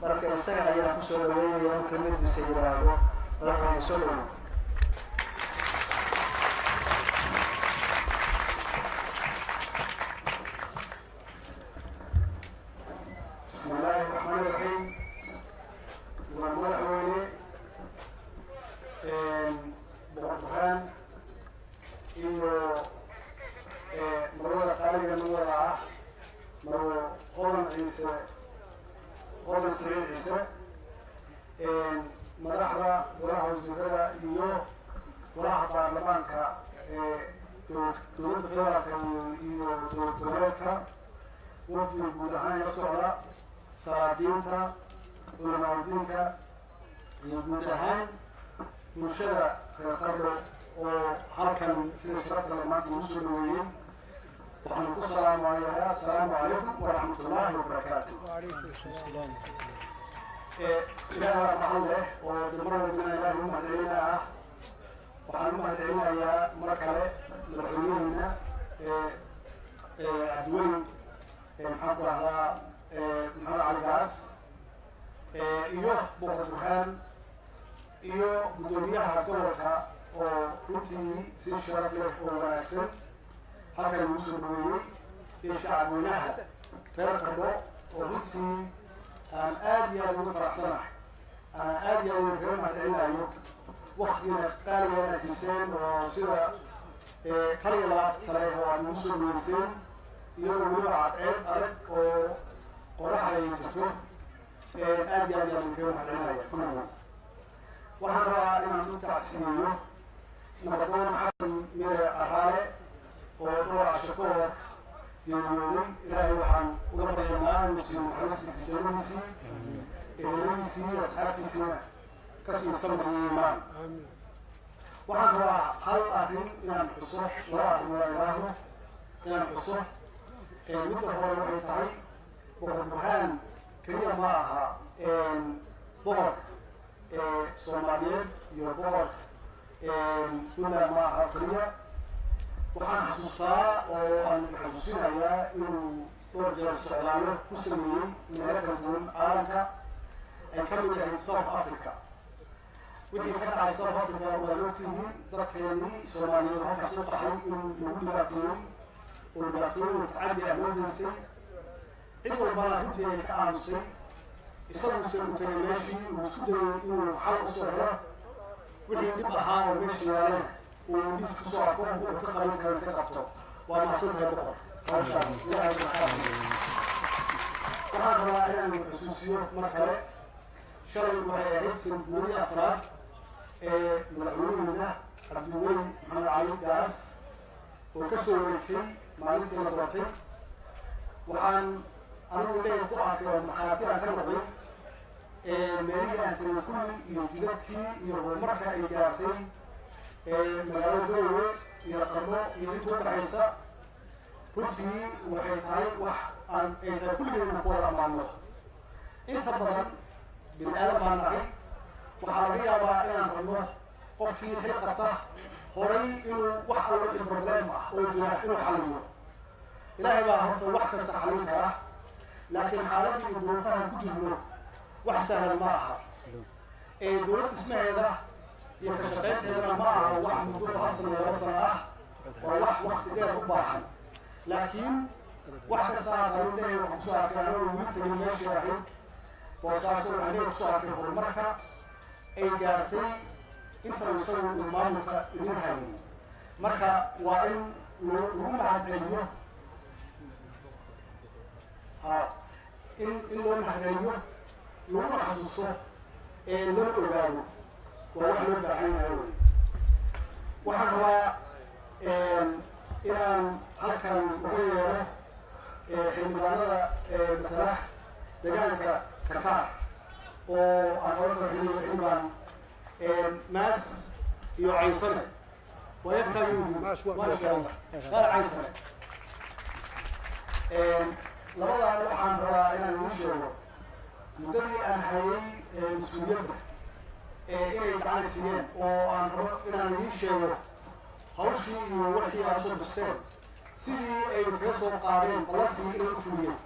marka isaga ayaan kusoo dhaweynaya in kelmadiisa yiraahdo madaxweyne soo dhaweey. بسم الله الرحمن الرحيم. مدحوينه بورتخان إنه مرة خارج الموضوع مرة قرن عيسى قرن سرير عيسى مدحرة وراح وزيرة إيوه وراح برلمان كا دولة فيرا إيوه دولة كا وفي مدحان يسوع سرادينتا ولمعودينكا مدحان منشدة في القدر وحركة سيدة شرف الأمات المسلمين وحنكو السلام عليكم ورحمة الله وبركاته. وعليكم السلام. إلى رحمة الله ودمرنا بنا إلى المهدئين وحنمهدئين يا مركلة مدحونين عدوين محمد الله محمد عالقاس إيوه بورتخان iyo gudoomiyaha gobolka oo runtii si sharaf leh oo wanaagsan halkan ugu soo dhaweeyey iyo shacabweynaha reer Qardho oo runtii aan aad iyo aad ugu faraxsanahay aan aad iyo aad ugu mahadcelinayo waqtiga qaaliga ah siiseen oo sida kaliya la talay oo aan ugu soo dhaweyseen iyo weliba cadceed adag oo qorax ay jirto aad iyo aad ugu mahadcelinayo. waxaan rabaa inaan u tacsiiyo nabadoon xasan mire araale oo dhowr casho ka hor geeriyooday. ilaahay waxaan uga baryaynaa inuu siiyo naxariistiisa jannadiisii eheladiisii asxaabtiisiina ka sii samir iyo iimaan. waxaan rabaa hal arrin inaan xuso laba arrimood aan idhaahdo inaan xuso. midda hore waxay tahay boqor burhaan keliya ma aha boqor Soomaaliyeed iyo boqor Puntland ma aha keliya. waxaan xasuustaa oo aan xasuusinayaa inuu dhowr jeer socdaalo ku sameeyey meelo kala duwan caalamka ay ka mid ahayd South Africa. wixii ka dhacay South Africa waa ogtihiin dadkeenii Soomaaliyeed halkaas u qaxay in lagu dhibaateeyey oo dhibaatooyin tacaddi ah loo geystay. cid walbana runtii ay ka aamustay. isaguse uu tagay meeshii uu isku dayay inuu xal u soo helo wixii dhib ahaa oo meesha yaaleen uu indhiis ku soo arko wuxuu ka qaban karo ka qabto. waa mahadsan tahay boqor hawshaan ilaahay waxaan rabaa inaan xusuusiyo mar kale shalay waxay ahayd sanad guuridii afraad madaxweyneheenna cabdiweli maxamed cali gaas oo ka soo wareegtay maalintii la doortay. waxaan anigu leeyahay ku arkay oo markhaati aan ka noqday meelihii aan tagay kulli iyo jidadkii iyo horumarka ay gaartay magaalada Garowe iyo Qardho iyo inta u dhaxaysa. runtii waxay tahay wax aan ay tahay kulligeen ku wada ammaano. inta badan bini aadam baan nahay. waxaa laga yaabaa inaan rabno qofkii xil qabta horay inuu wax allo problem ah oo jira inuu xalliyo. ilaahay baa horta wax kasta xallin kara. laakiin xaaladii iyo duruufaha ku jirno wax sahlan ma aha. dowlad dhismaheeda iyo ka shaqaynteedana ma aha wax muddo 1 sano 2 sano ah. waa wax waqti dheer u baahan. laakiin wax kasta aan leeyahay waxaan soo arkay anoo weli tagay meeshii ahayd boosaaso waxaan soo arkay horumarka ay gaartay inta isagu uu maamulka idin hayay. marka waa in lagu mahadceliyo in loo mahadceliyo laguna xasuusto lana ogaado waa wax loo baahan yahay. waxaan rabaa inaan halkan uga yeero xildhibaanada matala deegaanka Karkaar oo aan hore ka xiliyo xildhibaan maas iyo Caysane ويفهم ما شاء الله قال عيسى labada waxaan rabaa inaan ugu sheego muddadii aan hayay mas'uuliyadda inay gacan siiyeen oo aan rabo inaan idiin sheego hawshii iyo wixii aad soo busteen sidii ay kaga soo qaadeen ballantii inay u fuliyeen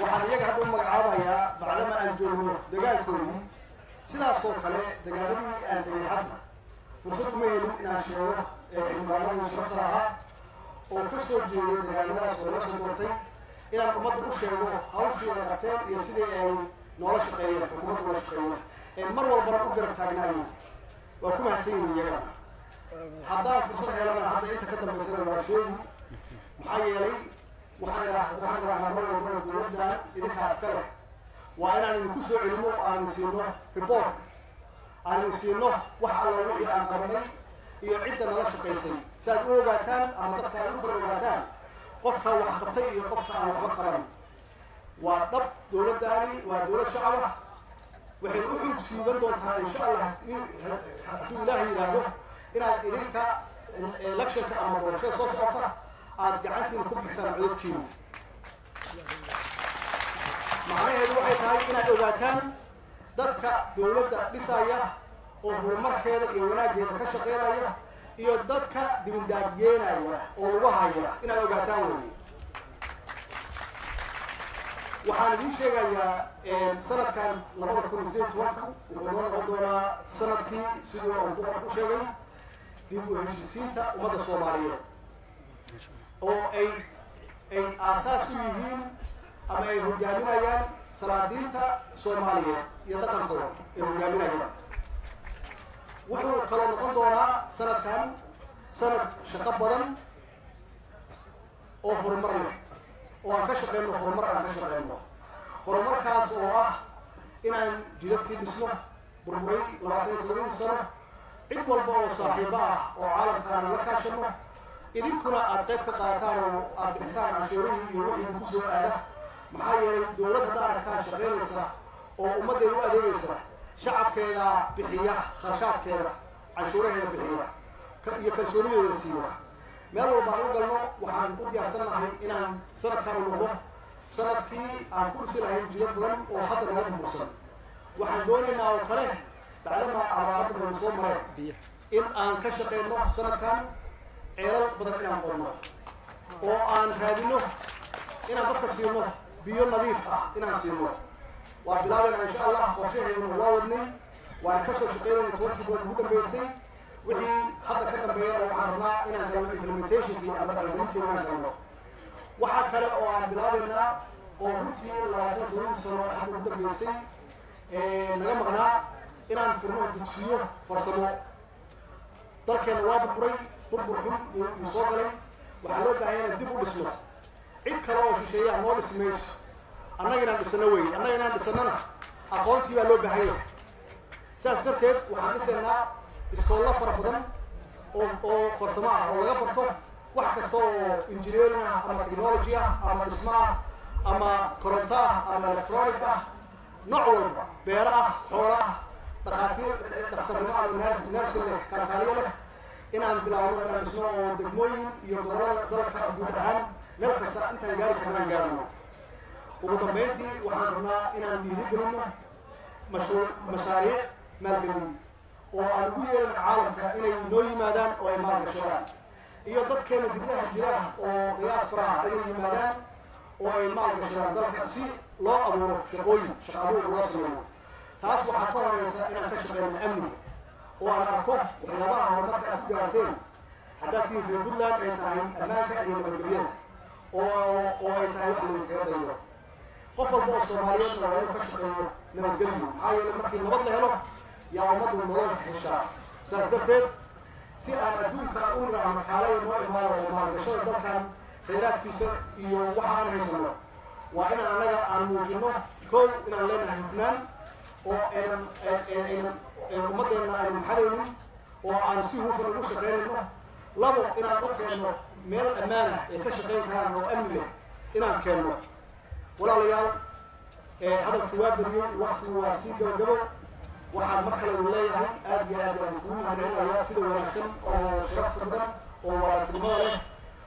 waxaan iyaga hadda u magacaabayaa bacdama aan joogno dagaalkoodii sidaasoo kale dagaaladii aan tegay hadda fursad uma helin inaan sheego xildhibaanadii sharafta lahaa oo ka soo jeeday dagaaladaas oo laga soo doortay inaan ummadda u sheego hawshii ay qabteen iyo sidii ay noola shaqeeyeen xukuumadda noola shaqeeyeen mar walbana u garab taagnaayeen waa ku mahadsan yihiin iyagana haddaan fursad helana hadda inta ka dambaysana waa sheegi maxaa yeelay waxaan idhahnaa mar walbana dowladdan idinkaa iska leh waa inaan idinku soo celino oo aan siino report aan idin siino wax alla wixii aan qabanay iyo cidda nala shaqaysay si aad u ogaataan ama dadka aad u kala ogaataan qofka wax qabtay iyo qofka aan waxba qaban waa dhab dowladdaani waa dowlad shacab ah waxay u xug siiban doontaa insha allah hadduu ilaahay yidhaahdo inaad idinka electionka ama doorashada soo socota aad gacantiina ku bixisaan codadkiina macnaheedu waxay tahay inaad ogaataan dadka dowladda dhisaya oo horumarkeeda iyo wanaaggeeda ka shaqeynaya iyo dadka dibindaabiyeenaya oo lagu haya inaad ogaataan weeye waxaan idiin sheegayaa sanadkan 2018 wuxuu noo noqon doonaa sanadkii siduu aan boqorku sheegay dib u heshiisiinta ummadda Soomaaliyeed oo ay aasaas u yihiin ama ay hogaaminayaan salaadiinta Soomaaliyeed iyo dhaqankooda ay hogaaminayaan wuxuu kaloo noqon doonaa sanadkan sanad shaqo badan oo horumar leh oo aan ka shaqeyno horumarkaas oo ah inaan jidadkii dhisno burburay 27 sano cid walba oo saaxiibo ah oo caalamka aan la kaashano idinkuna aad qayb ka qaadataan oo aad bixisaan cashuurihii iyo wixii idinku soo aada maxaa yeelay dowlad hadda aragtaan shaqeynaysa oo ummaddeeda u adeegaysa shacabkeeda bixiya kharashaadkeeda cashuuraheeda bixiya iyo kalsoonideeda siiya meel walba aan u galno waxaan u diyaarsanahay inaan sanadkan u noqdo sanadkii aan ku dhisi lahayn jidad badan oo hadda naga burbursan waxaan doonaynaa oo kale bacdama abaarada nagu soo mareen in aan ka shaqeyno sanadkan ceelal badan inaan qorno oo aan raadino inaan dadka siino biyo nadiif ah inaan siino waa bilaabayna insha allah qorshaheeduna waa wadnay waana ka soo shaqeynayna 20 bilood ugu dambeysay wixii hadda ka dambeeyana waxaan rabnaa inaan galno implementationkii ama dhaqangelinteeda inaan galno waxaa kale oo aan bilaabaynaa oo runtii 27 sano hadda ugu dambeysay naga maqnaa inaan furno dugsiyo farsamo dalkeena waa burburay burbur xun iyo soo galay waxaa loo baahan yahay dib u dhisno cid kale oo shisheeyaha noo dhismayso annaga inaan dhisano weeye annaga inaan dhisanana aqoontii baa loo baahan yahay sidaas darteed waxaan dhisaynaa iskoollo fara badan oo farsamo ah oo laga barto wax kasta oo engineering ah ama technology ah ama dhismo ah ama koronto ah ama electronic ah nooc walba beero ah xoolo ah dhakhtarnimo ama nursing leh kalkaaliyo leh inaan bilaabno inaan dhisno oo degmooyin iyo gobollada dalka guud ahaan meel kasta intaan gaari karnaan gaarno ugu dambeyntii waxaan rabnaa inaan dhiirigelino mashaariic maalgelin oo aan ugu yeelin caalamka inay noo yimaadaan oo ay maalgashadaan iyo dadkeena dibadaha jira oo diasporaha inay yimaadaan oo ay maalgashadaan dalka si loo abuuro shaqooyin shaqaabuur loo sameeyo taas waxaa ka horeysa inaan ka shaqeyno amniga oo aan arko waxyaabaha horumarka aad ku gaarteen haddaad tihiin reer Puntland ay tahay ammaanka iyo nabadgelyada oo ay tahay wax lagu kaga dayo qof walba oo Soomaaliyeed waa inuu ka shaqeeyo nabadgelyo maxaa yeelay markii nabad la helo yaa ummaddu nolol heshaa saas darteed si aan adduunka u raacno kaalaya noo imaado oo maalgashada dalkan khayraadkiisa iyo waxa aan haysano waa inaan annaga aan muujino kow inaan leenahay hufnaan oo ummaddeena aan maxadaynin oo aan si hufan ugu shaqeynayno labo inaan u keenno meel ammaan ah ee ka shaqeyn karaan oo amni leh inaan keenno walaalayaal hadalkii waa badiyey waqtigu waa sii gabagabo waxaan mar kale idin leeyahay aad iyo aad aan kugu mahadcelinayaa sida wanaagsan oo sharafta badan oo walaaltinimada leh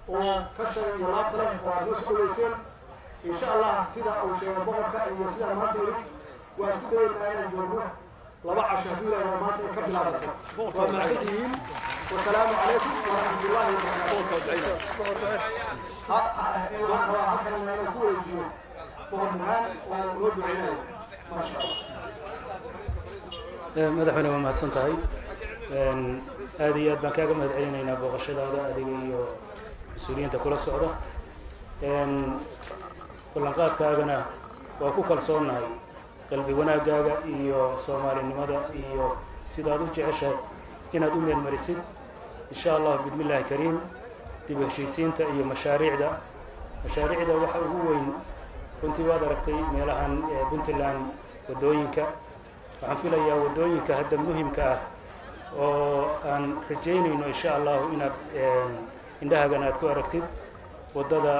oo ka shay iyo laabta leh oo aad noo soo dhaweyseen insha allah sida uu sheegay boqorka iyo sida maanta yidhi waa isku dayeynaa inaan joogno laba casho haddii ilaahay maanta ay ka bilaabato waa mahadsantihiin wasalaamu calaykum waraxmatullaahi wabarakaatuh waxaan rabaa halkan inaan ku wareejiyo boqor burhaan oo loo duceynayo maasha allah madaxweyne waa mahadsan tahay aad iyo aad baan kaaga mahad celinaynaa booqashadaada adiga iyo mas-uuliyiinta kula socda ballanqaadkaagana waa ku kalsoonnahay qalbi wanaaggaaga iyo soomaalinimada iyo sidaad u jeceshahay inaad u meelmarisid insha allah bismi illaahi kariim dib u heshiisiinta iyo mashaariicda waxa ugu weyn runtii waad aragtay meelahan puntland waddooyinka waxaan filayaa waddooyinka hadda muhimka ah oo aan rajaynayno insha allahu inaad indhahaagan aad ku aragtid waddada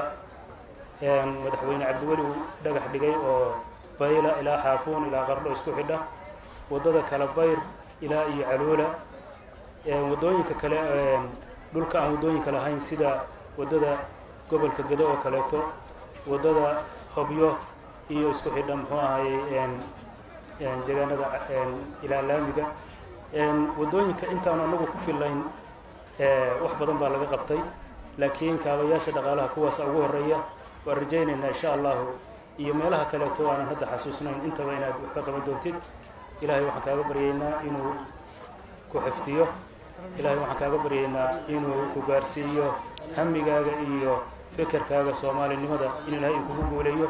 madaxweyne cabdiweli uu dhagax dhigay oo bayla ilaa xaafuun ilaa qardho isku xidha waddada kala bayr ilaa iyo caluula waddooyinka kale dhulka aan waddooyinka lahayn sida waddada gobolka gedo oo kaleeto waddada hobyo iyo isku xidha muxuu ahayey deegaanada ilaa laamiga waddooyinka intaan anagu ku filayn wax badan baa laga qabtay laakiin kaabayaasha dhaqaalaha kuwaas ugu horeeya waan rajaynaynaa insha allahu iyo meelaha kaleeto aanan hadda xasuusnayn intaba inaad wax ka qaban doontid ilaahay waxaan kaaga baryaynaa inuu ku xifdiyo ilaahay waxaan kaaga baryaynaa inuu ku gaarsiiyo hamigaaga iyo fikirkaaga soomaalinimada in ilaahay kugu guuleeyo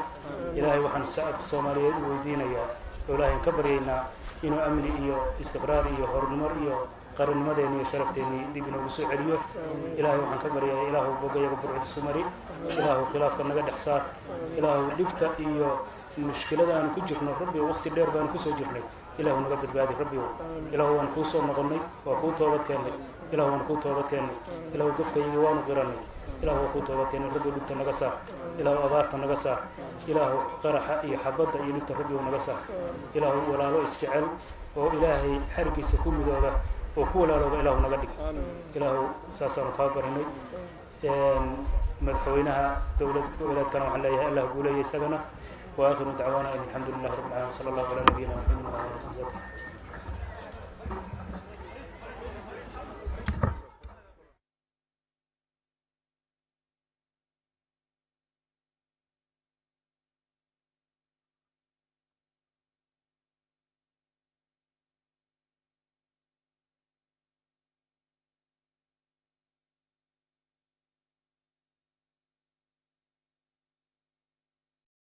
ilaahay waxaan shacabka soomaaliyeed u weydiinayaa oo ilaahay ka baryaynaa inuu amni iyo istiqraar iyo horumar iyo qarannimadeeni iyo sharafteeni dib inoogu soo celiyo ilaahay waxaan ka baryayaa ilaahu bogayaga burcadiisu mari ilaahu khilaafka naga dhex saar ilaahu dhibta iyo mushkilada aanu ku jirno rabbi waqti dheer baanu kusoo jirnay ilaahu naga badbaadi rabbi ilaahu waan kuu soo noqonnay waa kuu toobad keennay ilaahu waan kuu toobad keennay ilaahu gafkayga waanu qirannay ilaahu waa kuu toobad keennay rabbi dhibta naga saar ilaahu abaarta naga saar ilaahu qaraxa iyo xabadda iyo dhibta rabbi naga saar ilaahu walaalo isjecel oo ilaahay xarigiisa ku midooba oo ku walaalooba ilaahu naga dhig ilaahu saasaanu kaa barinay madaxweynaha dowladkana waxaan leeyahay allah guuleeya isagana وآخر دعوانا أن الحمد لله رب العالمين صلى الله على نبينا محمد وعلى آله وصحبه